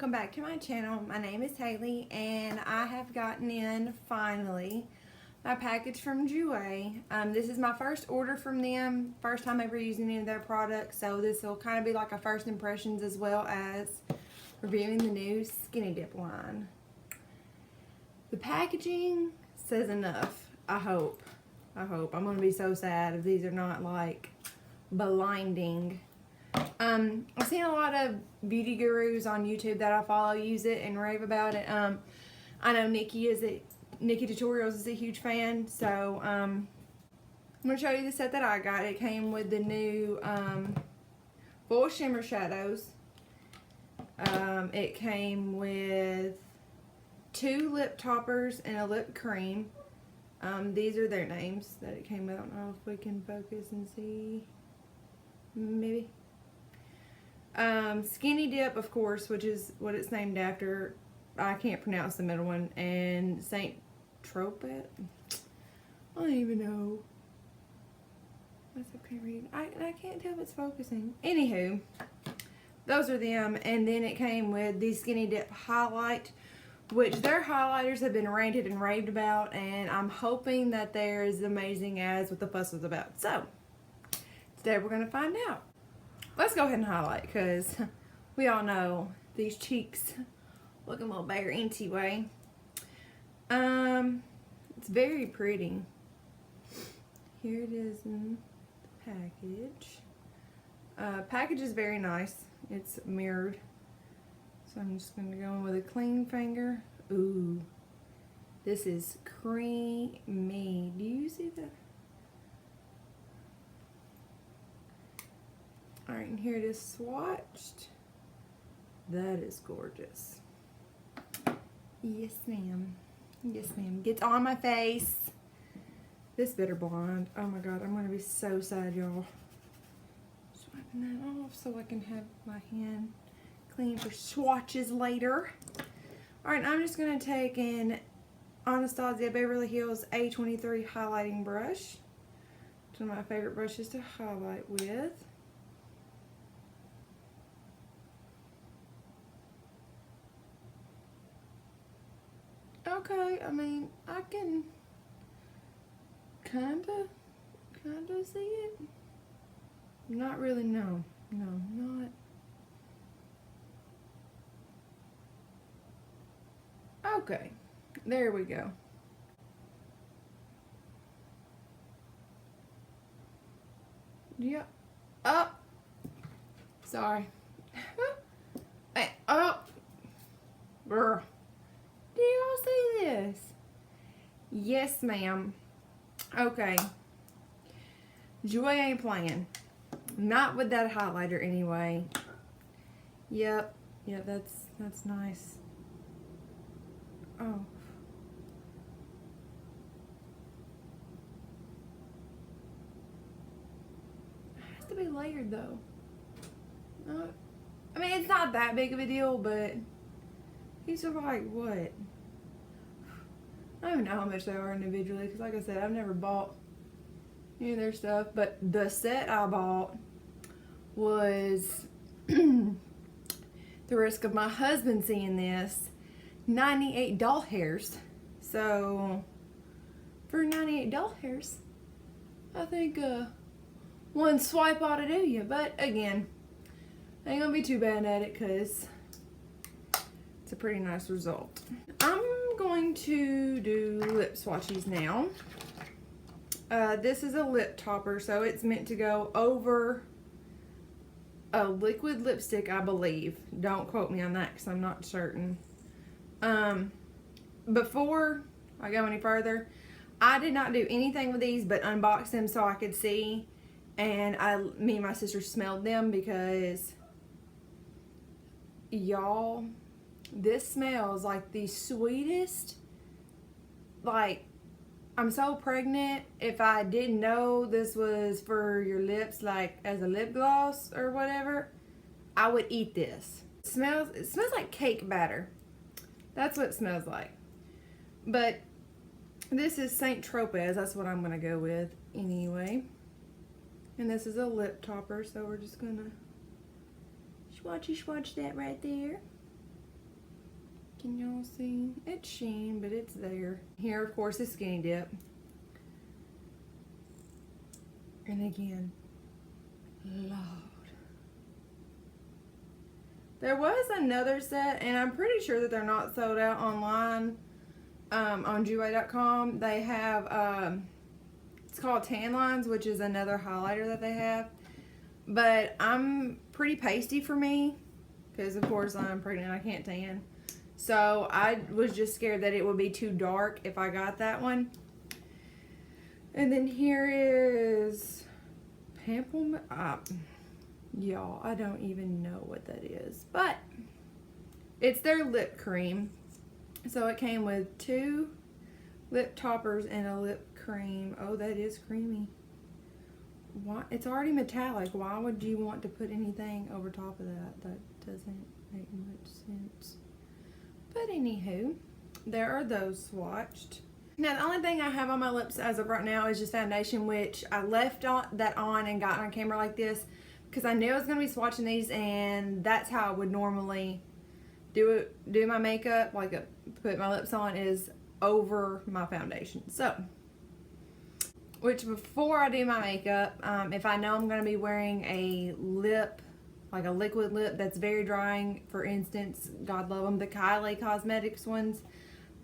welcome back to my channel. My name is Haley and I have gotten in finally my package from Jouer. This is my first order from them, first time ever using any of their products, so this will kind of be like a first impressions as well as reviewing the new Skinny Dip line. The packaging says enough. I hope. I'm gonna be so sad if these are not like blinding. I've seen a lot of beauty gurus on YouTube that I follow use it and rave about it. I know Nikki Tutorials is a huge fan, so I'm going to show you the set that I got. It came with the new full shimmer shadows. It came with 2 lip toppers and a lip cream. These are their names that it came with. I don't know if we can focus and see. Maybe. Skinny Dip, of course, which is what it's named after. I can't pronounce the middle one. And Saint Tropez. I don't even know. That's okay read. I can't tell if it's focusing. Anywho, those are them. And then it came with the Skinny Dip highlight, which their highlighters have been ranted and raved about, and I'm hoping that they're as amazing as what the fuss was about. So today we're going to find out. Let's go ahead and highlight, because we all know these cheeks look a little better anyway. It's very pretty. Here it is in the package. Package is very nice. It's mirrored. So I'm just going to go in with a clean finger. Ooh, this is creamy. Do you see that? Alright, and here it is swatched. That is gorgeous. Yes, ma'am. Yes, ma'am. Gets on my face. This bitter blonde. Oh my god, I'm going to be so sad, y'all. Swiping that off so I can have my hand clean for swatches later. Alright, I'm just going to take an Anastasia Beverly Hills A23 highlighting brush. It's one of my favorite brushes to highlight with. Okay, I mean, I can kinda see it. Not really, no, not. Okay, there we go. Yeah. Oh, sorry. Hey, oh, girl. Do y'all see this? Yes, ma'am. Okay. Jouer ain't playing. Not with that highlighter anyway. Yep. Yeah, that's nice. Oh. It has to be layered though. I mean, it's not that big of a deal, but these are like, what? I don't even know how much they are individually, because like I said, I've never bought any of their stuff, but the set I bought was, the risk of my husband seeing this, 98 doll hairs. So, for 98 doll hairs, I think one swipe ought to do you. But again, I ain't gonna be too bad at it, because it's a pretty nice result. I'm going to do lip swatches now. This is a lip topper, so it's meant to go over a liquid lipstick, I believe. Don't quote me on that because I'm not certain. Before I go any further, I did not do anything with these but unbox them so I could see, and me and my sister smelled them, because y'all, this smells like the sweetest. Like, I'm so pregnant. If I didn't know this was for your lips, like as a lip gloss or whatever, I would eat this. It smells like cake batter. That's what it smells like. But this is Saint Tropez. That's what I'm gonna go with anyway. And this is a lip topper, so we're just gonna swatch that right there. Can y'all see? It's sheen, but it's there. Here, of course, is Skinny Dip. And again, Lord. There was another set, and I'm pretty sure that they're not sold out online on Jouer.com. They have, it's called Tan Lines, which is another highlighter that they have. But I'm pretty pasty for me, because of course I'm pregnant, I can't tan. So I was just scared that it would be too dark if I got that one. And then here is Pample. Y'all, I don't even know what that is, but it's their lip cream. So it came with 2 lip toppers and a lip cream. Oh, that is creamy. Why? It's already metallic. Why would you want to put anything over top of that? That doesn't make much sense. But anywho, there are those swatched. Now, the only thing I have on my lips as of right now is just foundation, which I left that on and got on camera like this because I knew I was going to be swatching these, and that's how I would normally do my makeup, like put my lips on, is over my foundation. So, which before I do my makeup, if I know I'm going to be wearing a lip, like a liquid lip that's very drying, for instance, God love them, the Kylie Cosmetics ones,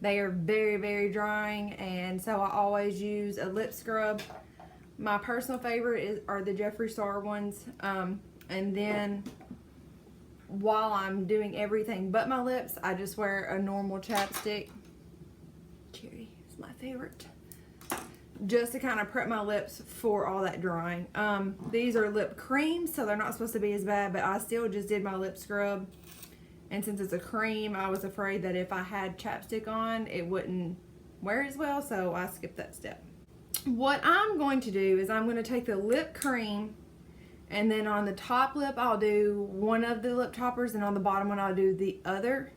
they are very, very drying, and so I always use a lip scrub. My personal favorite are the Jeffree Star ones, and then while I'm doing everything but my lips, I just wear a normal chapstick. Cherry is my favorite. Just to kind of prep my lips for all that drying. These are lip creams, so they're not supposed to be as bad, but I still just did my lip scrub. And since it's a cream, I was afraid that if I had chapstick on, it wouldn't wear as well, so I skipped that step. What I'm going to do is I'm going to take the lip cream, and then on the top lip, I'll do one of the lip toppers, and on the bottom one, I'll do the other.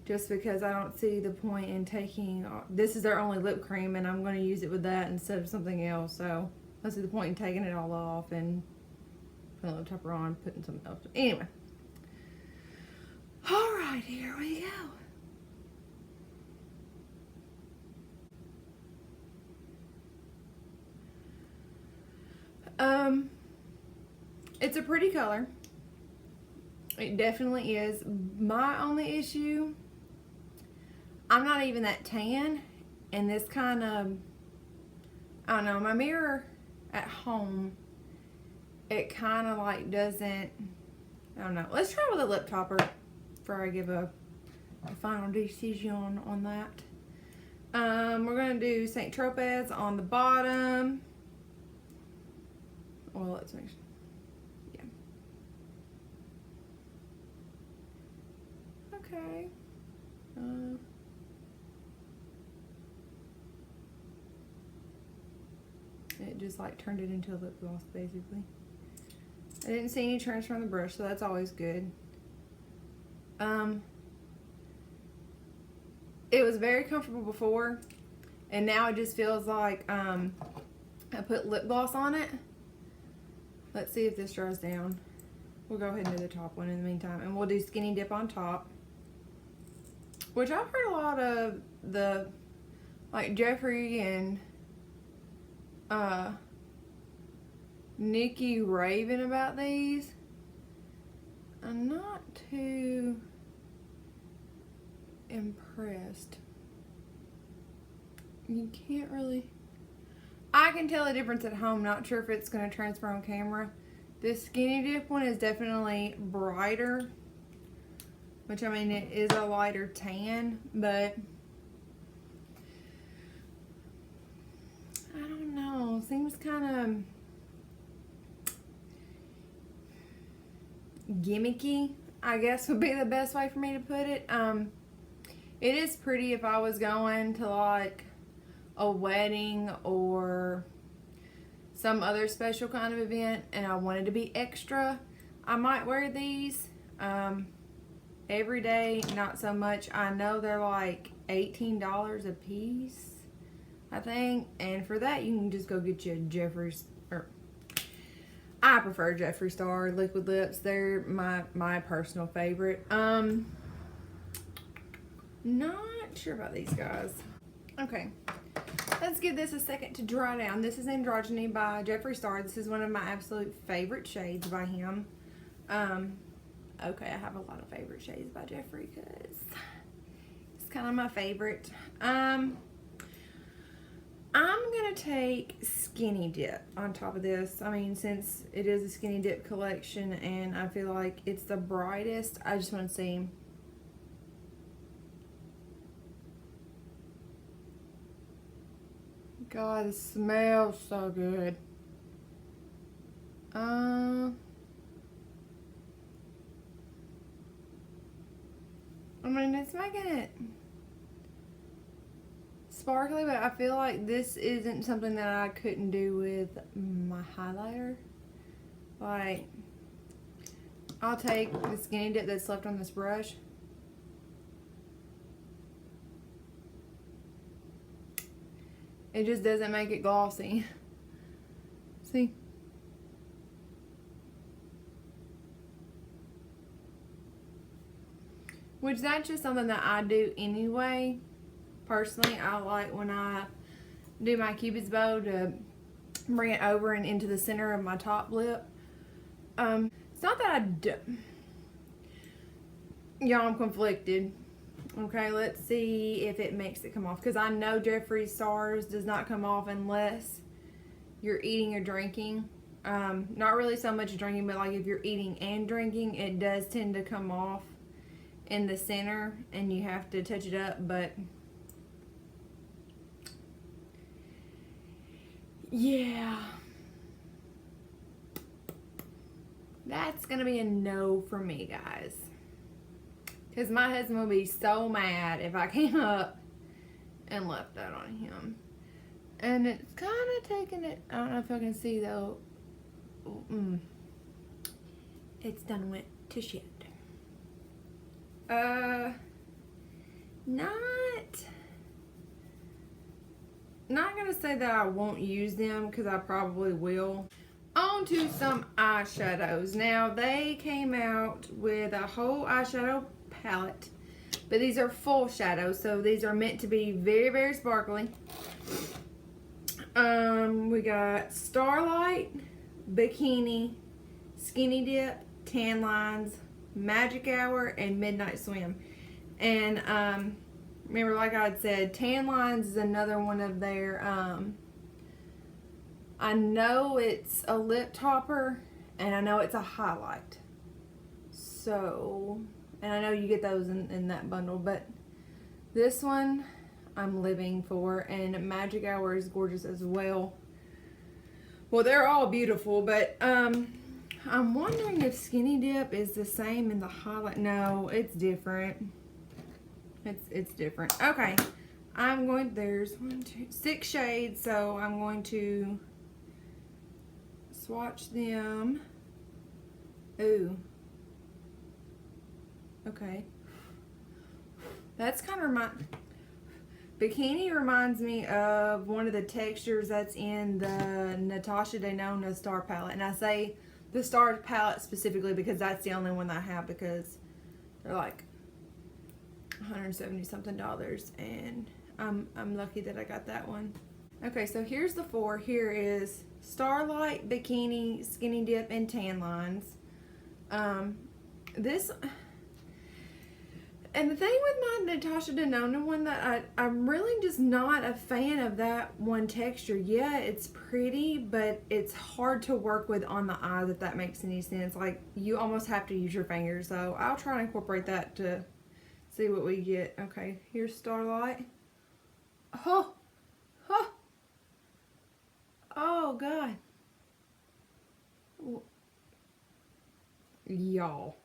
Just because I don't see the point in taking, this is their only lip cream, and I'm going to use it with that instead of something else. So I don't see the point in taking it all off and putting a lip topper on, putting something else. Anyway. Alright, here we go. It's a pretty color. It definitely is. My only issue, I'm not even that tan, and this kind of, I don't know, my mirror at home, it kind of like doesn't, I don't know. Let's try with a lip topper before I give a final decision on that. We're going to do St. Tropez on the bottom. Well, let's make sure. Yeah. Okay. It just like turned it into a lip gloss, basically. I didn't see any turns from the brush, so that's always good. It was very comfortable before, and now it just feels like I put lip gloss on it. Let's see if this dries down. We'll go ahead and do the top one in the meantime, and we'll do Skinny Dip on top, which I've heard a lot of the, like, Jeffree and Nikki raving about these. I'm not too impressed. You can't really, I can tell the difference at home. Not sure if it's going to transfer on camera. This Skinny Dip one is definitely brighter, which, I mean, it is a lighter tan, but I don't know, seems kind of gimmicky, I guess would be the best way for me to put it. It is pretty if I was going to like a wedding or some other special kind of event and I wanted to be extra, I might wear these. Every day, not so much. I know they're like $18 a piece, I think, and for that you can just go get you a Jeffree, or I prefer Jeffree Star liquid lips. They're my personal favorite. Not sure about these guys. Okay, let's give this a second to dry down. This is Androgyny by Jeffree Star. This is one of my absolute favorite shades by him. Okay, I have a lot of favorite shades by Jeffree because it's kind of my favorite. I'm gonna take Skinny Dip on top of this. I mean, since it is a Skinny Dip collection and I feel like it's the brightest, I just want to see. God, it smells so good. I mean, it's making it sparkly, but I feel like this isn't something that I couldn't do with my highlighter. Like, I'll take the Skinny Dip that's left on this brush. It just doesn't make it glossy. See? Which that's just something that I do anyway. Personally, I like when I do my Cupid's bow to bring it over and into the center of my top lip. It's not that I do. Y'all, I'm conflicted. Okay, let's see if it makes it come off. Because I know Jeffree Star's does not come off unless you're eating or drinking. Not really so much drinking, but like if you're eating and drinking, it does tend to come off in the center and you have to touch it up. But yeah, that's gonna be a no for me, guys. Because my husband would be so mad if I came up and left that on him. And it's kind of taking it, I don't know if y'all can see though. It's done went to shit. Not gonna say that I won't use them because I probably will. On to some eyeshadows. Now they came out with a whole eyeshadow palette, but these are full shadows, so these are meant to be very, very sparkly. We got Starlight, Bikini, Skinny Dip, Tan Lines, Magic Hour, and Midnight Swim. And remember, like I had said, Tan Lines is another one of their I know it's a lip topper and I know it's a highlight, so, and I know you get those in that bundle, but this one I'm living for. And Magic Hour is gorgeous as well. Well, they're all beautiful, but I'm wondering if Skinny Dip is the same in the highlight. No, it's different. It's different. Okay, I'm going, there's 6 shades, so I'm going to swatch them. Ooh. Okay. That's kind of Bikini reminds me of one of the textures that's in the Natasha Denona Star Palette. And I say the Star Palette specifically because that's the only one that I have, because they're like $170 something, and I'm lucky that I got that one. Okay, so here's the 4. Here is Starlight, Bikini, Skinny Dip, and Tan Lines. This, and the thing with my Natasha Denona one, that I'm really just not a fan of that one texture. Yeah, it's pretty, but it's hard to work with on the eyes, if that makes any sense. Like, you almost have to use your fingers, so I'll try to incorporate that to see what we get. Okay, here's Starlight. Oh, oh, oh God. Y'all,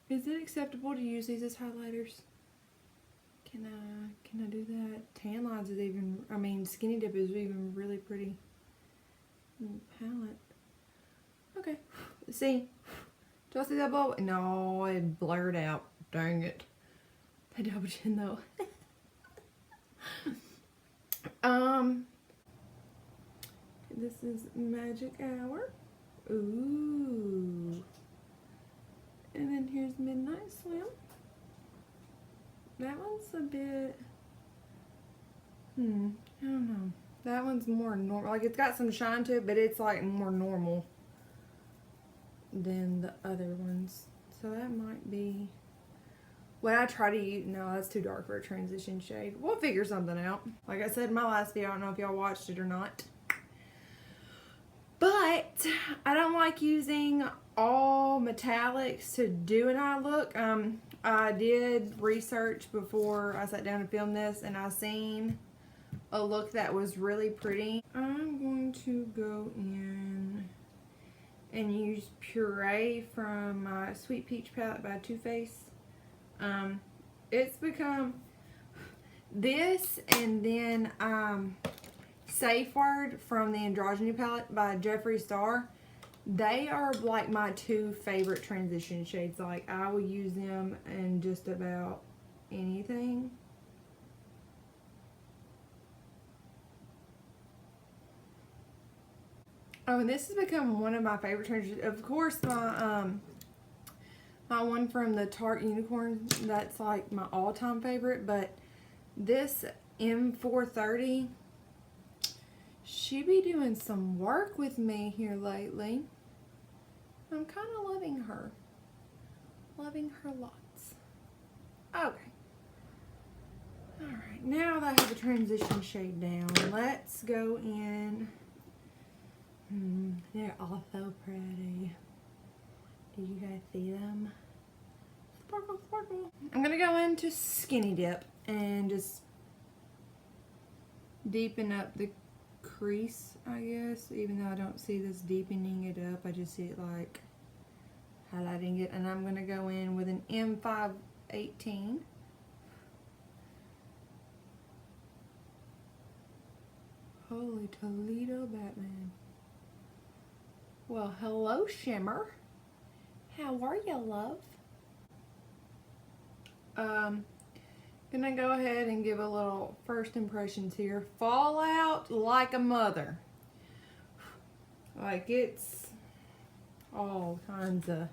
is it acceptable to use these as highlighters? Can I do that? Tan Lines is even, I mean, Skinny Dip is even really pretty. Palette. Okay, see, do y'all see that blow? No, it blurred out. Dang it. I double chin though. This is Magic Hour. Ooh. And then here's Midnight Swim. That one's a bit, I don't know. That one's more normal. Like, it's got some shine to it, but it's like more normal than the other ones. So that might be what I try to use. No, that's too dark for a transition shade. We'll figure something out. Like I said in my last video, I don't know if y'all watched it or not, but I don't like using all metallics to do an eye look. I did research before I sat down to film this, and I seen a look that was really pretty. I'm going to go in and use Puree from my Sweet Peach palette by Too Faced. It's become this, and then Safe Word from the Androgyny palette by Jeffree Star. They are like my two favorite transition shades. Like, I will use them in just about anything. Oh, and this has become one of my favorite transitions. Of course, my one from the Tarte Unicorn, that's like my all-time favorite. But this M430, she be doing some work with me here lately. I'm kind of loving her. Loving her lots. Okay. Alright, now that I have the transition shade down, let's go in. They're all so pretty. Do you guys see them? Sparkle, sparkle. I'm going to go into Skinny Dip and just deepen up the crease, I guess, even though I don't see this deepening it up. I just see it like highlighting it. And I'm going to go in with an M518. Holy Toledo Batman. Well, hello, Shimmer. How are you, love? Gonna go ahead and give a little first impressions here. Fall out like a mother. Like, it's all kinds of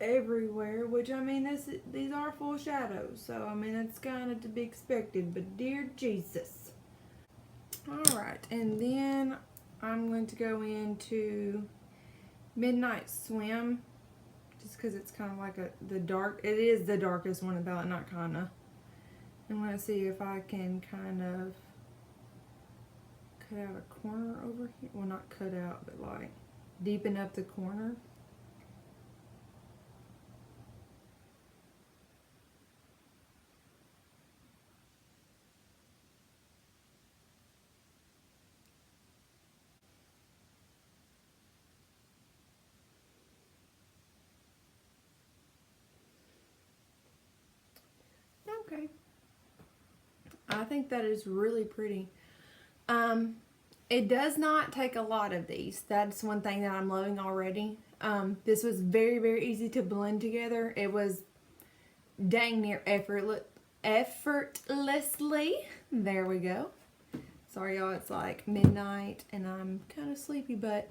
everywhere, which, I mean, these are full shadows, so I mean, it's kind of to be expected, but dear Jesus. Alright, and then I'm going to go into Midnight Swim, just because it's kind of like it is the darkest one about it, not kind of. I'm going to see if I can kind of cut out a corner over here. Well, not cut out, but like deepen up the corner. Okay. I think that is really pretty. It does not take a lot of these. That's one thing that I'm loving already. This was very, very easy to blend together. It was dang near effortlessly. There we go. Sorry, y'all. It's like midnight and I'm kind of sleepy, but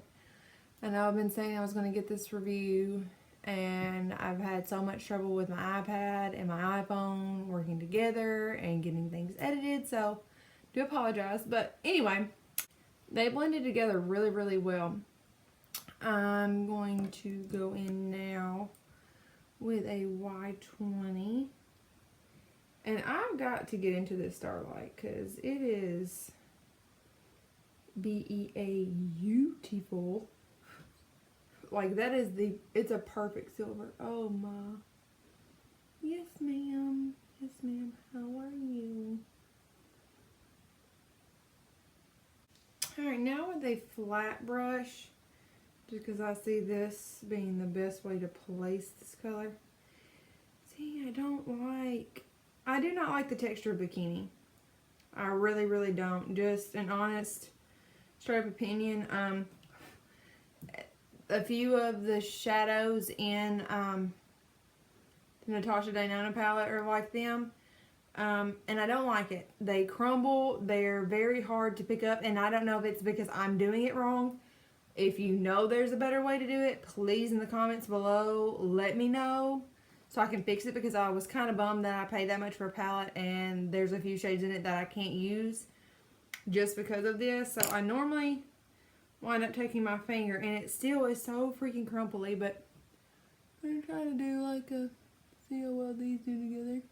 I know I've been saying I was going to get this review, and I've had so much trouble with my iPad and my iPhone working together and getting things edited, so do apologize. But anyway, they blended together really, really well. I'm going to go in now with a Y20, and I've got to get into this Starlight because it is beautiful. Like, that is it's a perfect silver. Oh my. Yes, ma'am. Yes, ma'am. How are you? Alright, now with a flat brush, just because I see this being the best way to place this color. See, I do not like the texture of bikini. I really, really don't. Just an honest, straight up opinion. A few of the shadows in the Natasha Denona palette are like them. And I don't like it. They crumble. They're very hard to pick up. And I don't know if it's because I'm doing it wrong. If you know there's a better way to do it, please in the comments below let me know. so I can fix it, because I was kind of bummed that I paid that much for a palette and there's a few shades in it that I can't use just because of this. So I normally wind up taking my finger, and it still is so freaking crumply, but I'm trying to do like a, see how well these do together.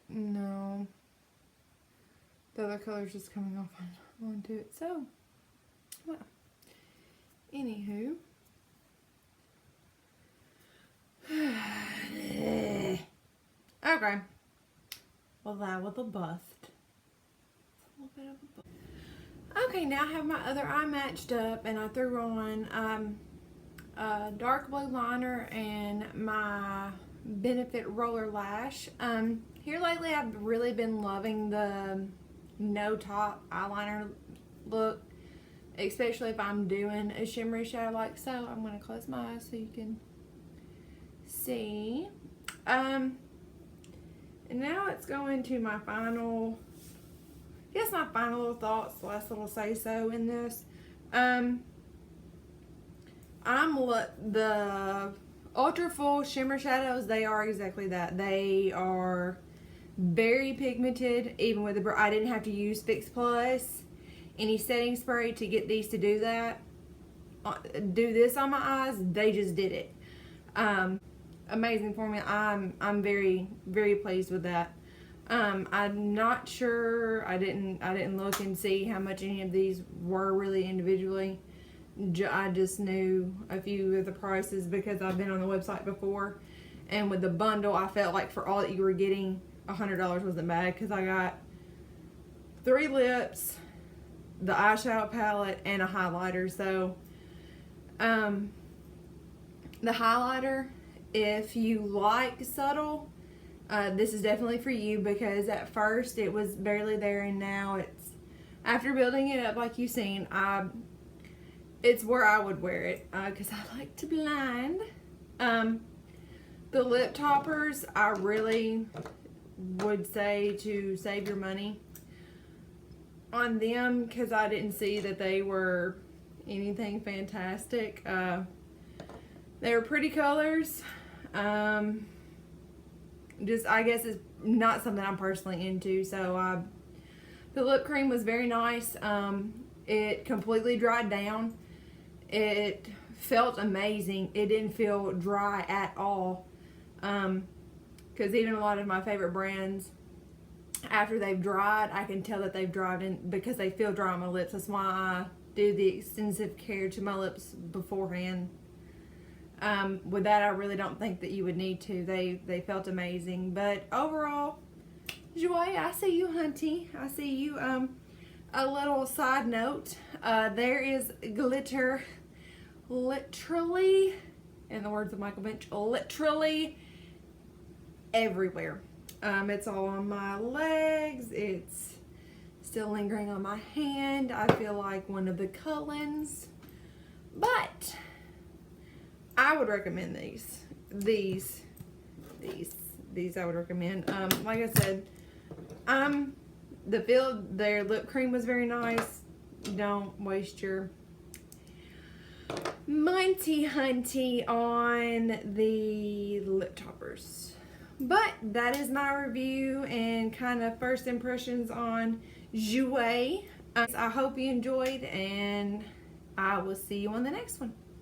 No, the other color's just coming off onto it. So, well, anywho. Okay. Well, that was a bust. A little bit of a bust. Okay, now I have my other eye matched up, and I threw on a dark blue liner and my Benefit Roller Lash. Here lately, I've really been loving the no top eyeliner look, especially if I'm doing a shimmery shadow like so. I'm going to close my eyes so you can see. And now it's going to my final, my final little thoughts, last little say so in this. The Ultra Full Shimmer Shadows, they are exactly that. They are very pigmented, even with the, I didn't have to use Fix Plus, any setting spray to get these to do that. Do this on my eyes, they just did it. Amazing formula. I'm very, very pleased with that. I'm not sure, I didn't look and see how much any of these were really individually. I just knew a few of the prices because I've been on the website before, and with the bundle I felt like for all that you were getting, $100 wasn't bad, because I got 3 lips, the eyeshadow palette, and a highlighter. So the highlighter, if you like subtle, this is definitely for you, because at first it was barely there, and now it's, after building it up like you've seen, it's where I would wear it, because I like to blend. The lip toppers, I really would say to save your money on them, because I didn't see that they were anything fantastic. They were pretty colors. Just, I guess it's not something I'm personally into. So the lip cream was very nice. It completely dried down. It felt amazing. It didn't feel dry at all. Because even a lot of my favorite brands, after they've dried, I can tell that they've dried in, because they feel dry on my lips. That's why I do the extensive care to my lips beforehand. With that, I really don't think that you would need to. They felt amazing. But overall, Joy, I see you, hunty. I see you. A little side note, there is glitter literally, in the words of Michael Bench, literally everywhere. It's all on my legs. It's still lingering on my hand. I feel like one of the Cullens. But I would recommend these I would recommend. Like I said, their lip cream was very nice. Don't waste your minty hunty on the lip toppers. But that is my review and kind of first impressions on Jouer. I hope you enjoyed, and I will see you on the next one.